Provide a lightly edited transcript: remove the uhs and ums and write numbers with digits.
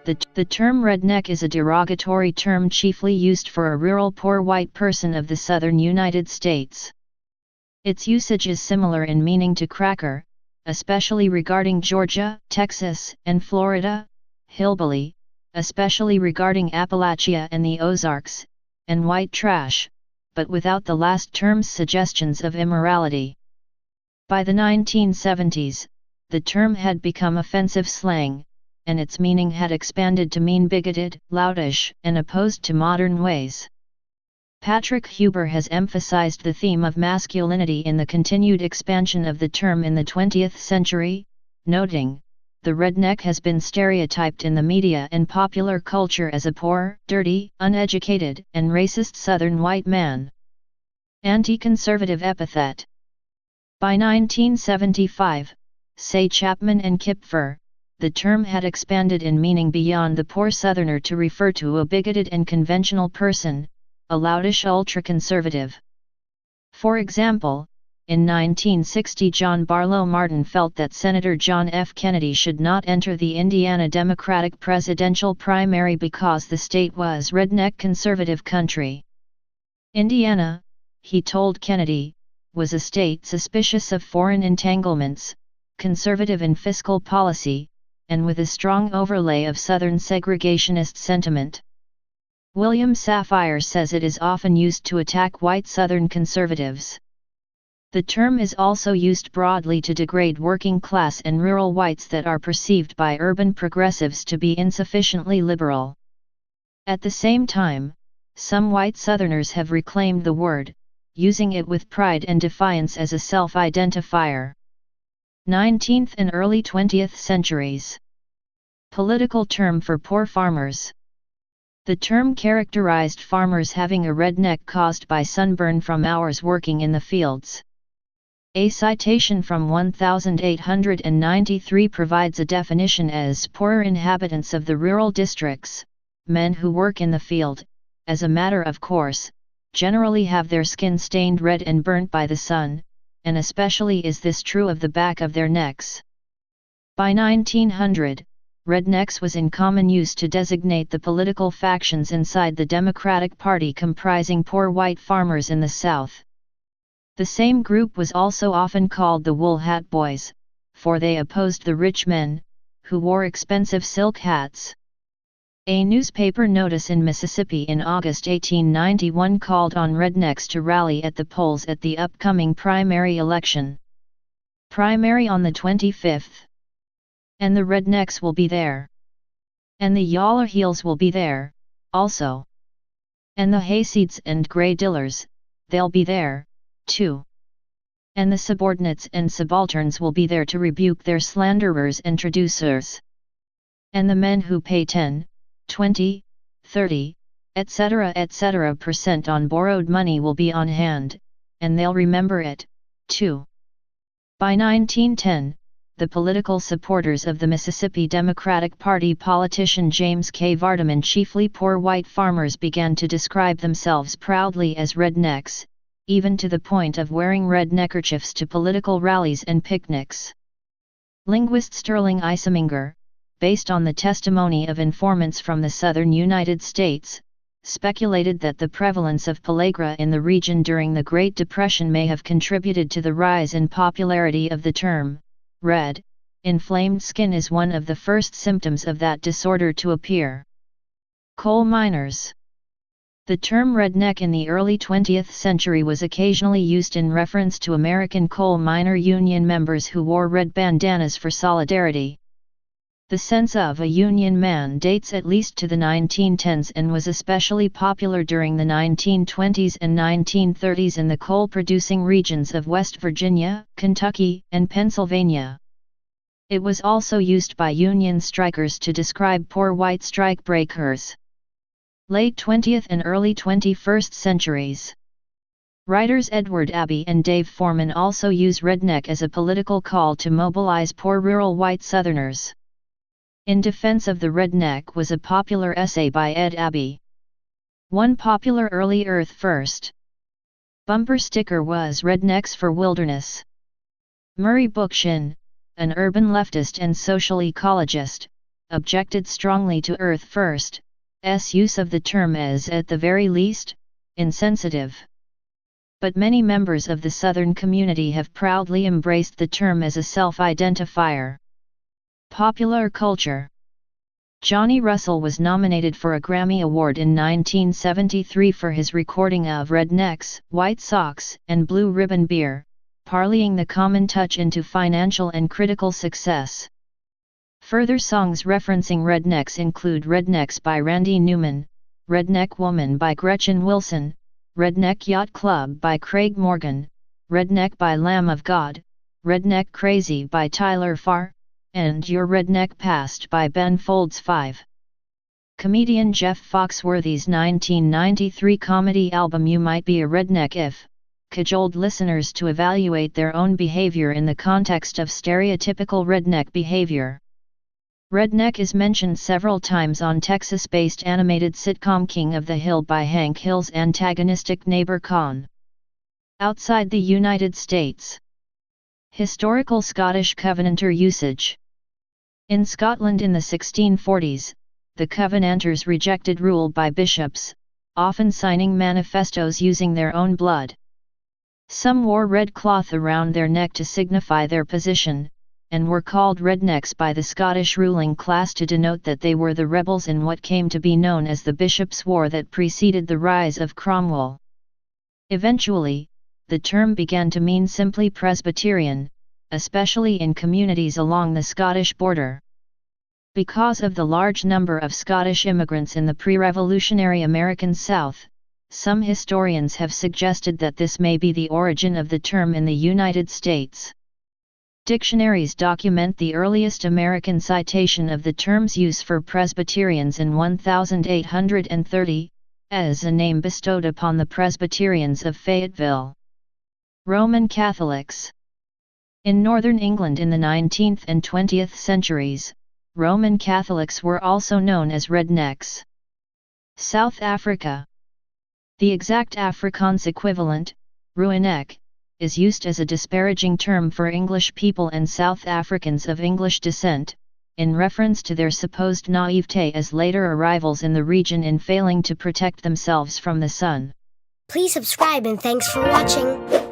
The term redneck is a derogatory term chiefly used for a rural poor white person of the southern United States. Its usage is similar in meaning to cracker, especially regarding Georgia, Texas, and Florida, hillbilly, especially regarding Appalachia and the Ozarks, and white trash, but without the last term's suggestions of immorality. By the 1970s, the term had become offensive slang, and its meaning had expanded to mean bigoted, loutish, and opposed to modern ways. Patrick Huber has emphasized the theme of masculinity in the continued expansion of the term in the 20th century, noting, "The redneck has been stereotyped in the media and popular culture as a poor, dirty, uneducated, and racist Southern white man." Anti-conservative epithet. By 1975, say Chapman and Kipfer, the term had expanded in meaning beyond the poor Southerner to refer to a bigoted and conventional person, a loutish ultra-conservative. For example, in 1960 John Barlow Martin felt that Senator John F. Kennedy should not enter the Indiana Democratic presidential primary because the state was redneck conservative country. Indiana, he told Kennedy, was a state suspicious of foreign entanglements, conservative in fiscal policy, and with a strong overlay of Southern segregationist sentiment. William Safire says it is often used to attack white Southern conservatives. The term is also used broadly to degrade working class and rural whites that are perceived by urban progressives to be insufficiently liberal. At the same time, some white Southerners have reclaimed the word, using it with pride and defiance as a self-identifier. 19th and early 20th centuries. Political term for poor farmers. The term characterized farmers having a redneck caused by sunburn from hours working in the fields. A citation from 1893 provides a definition as poorer inhabitants of the rural districts, men who work in the field, as a matter of course, generally have their skin stained red and burnt by the sun, and especially is this true of the back of their necks. By 1900, Rednecks was in common use to designate the political factions inside the Democratic Party comprising poor white farmers in the South. The same group was also often called the Wool Hat Boys, for they opposed the rich men, who wore expensive silk hats. A newspaper notice in Mississippi in August 1891 called on rednecks to rally at the polls at the upcoming primary election. Primary on the 25th. And the rednecks will be there. And the yaller heels will be there, also. And the hayseeds and grey dillers, they'll be there, too. And the subordinates and subalterns will be there to rebuke their slanderers and traducers. And the men who pay 10, 20, 30, etc. % on borrowed money will be on hand, and they'll remember it, too. By 1910, the political supporters of the Mississippi Democratic Party politician James K. Vardaman, chiefly poor white farmers, began to describe themselves proudly as rednecks, even to the point of wearing red neckerchiefs to political rallies and picnics. Linguist Sterling Iseminger, based on the testimony of informants from the southern United States, speculated that the prevalence of pellagra in the region during the Great Depression may have contributed to the rise in popularity of the term. Red, inflamed skin is one of the first symptoms of that disorder to appear. Coal miners. The term redneck in the early 20th century was occasionally used in reference to American coal miner union members who wore red bandanas for solidarity. The sense of a union man dates at least to the 1910s and was especially popular during the 1920s and 1930s in the coal-producing regions of West Virginia, Kentucky, and Pennsylvania. It was also used by union strikers to describe poor white strikebreakers. Late 20th and early 21st centuries. Writers Edward Abbey and Dave Foreman also use redneck as a political call to mobilize poor rural white Southerners. In Defense of the Redneck was a popular essay by Ed Abbey. One popular early Earth First bumper sticker was Rednecks for Wilderness. Murray Bookchin, an urban leftist and social ecologist, objected strongly to Earth First's use of the term as, at the very least, insensitive. But many members of the Southern community have proudly embraced the term as a self-identifier. Popular culture. Johnny Russell was nominated for a Grammy Award in 1973 for his recording of Rednecks, White Sox, and Blue Ribbon Beer, parlaying the common touch into financial and critical success. Further songs referencing rednecks include Rednecks by Randy Newman, Redneck Woman by Gretchen Wilson, Redneck Yacht Club by Craig Morgan, Redneck by Lamb of God, Redneck Crazy by Tyler Farr, and Your Redneck Past by Ben Folds 5. Comedian Jeff Foxworthy's 1993 comedy album You Might Be a Redneck If cajoled listeners to evaluate their own behavior in the context of stereotypical redneck behavior. Redneck is mentioned several times on Texas-based animated sitcom King of the Hill by Hank Hill's antagonistic neighbor Con. Outside the United States. Historical Scottish Covenanter usage. In Scotland in the 1640s, the Covenanters rejected rule by bishops, often signing manifestos using their own blood. Some wore red cloth around their neck to signify their position, and were called rednecks by the Scottish ruling class to denote that they were the rebels in what came to be known as the Bishops' War that preceded the rise of Cromwell. Eventually, the term began to mean simply Presbyterian, especially in communities along the Scottish border. Because of the large number of Scottish immigrants in the pre-revolutionary American South, some historians have suggested that this may be the origin of the term in the United States. Dictionaries document the earliest American citation of the term's use for Presbyterians in 1830, as a name bestowed upon the Presbyterians of Fayetteville. Roman Catholics. In northern England in the 19th and 20th centuries, Roman Catholics were also known as rednecks. South Africa. The exact Afrikaans equivalent, Redneck, is used as a disparaging term for English people and South Africans of English descent, in reference to their supposed naivete as later arrivals in the region in failing to protect themselves from the sun. Please subscribe and thanks for watching.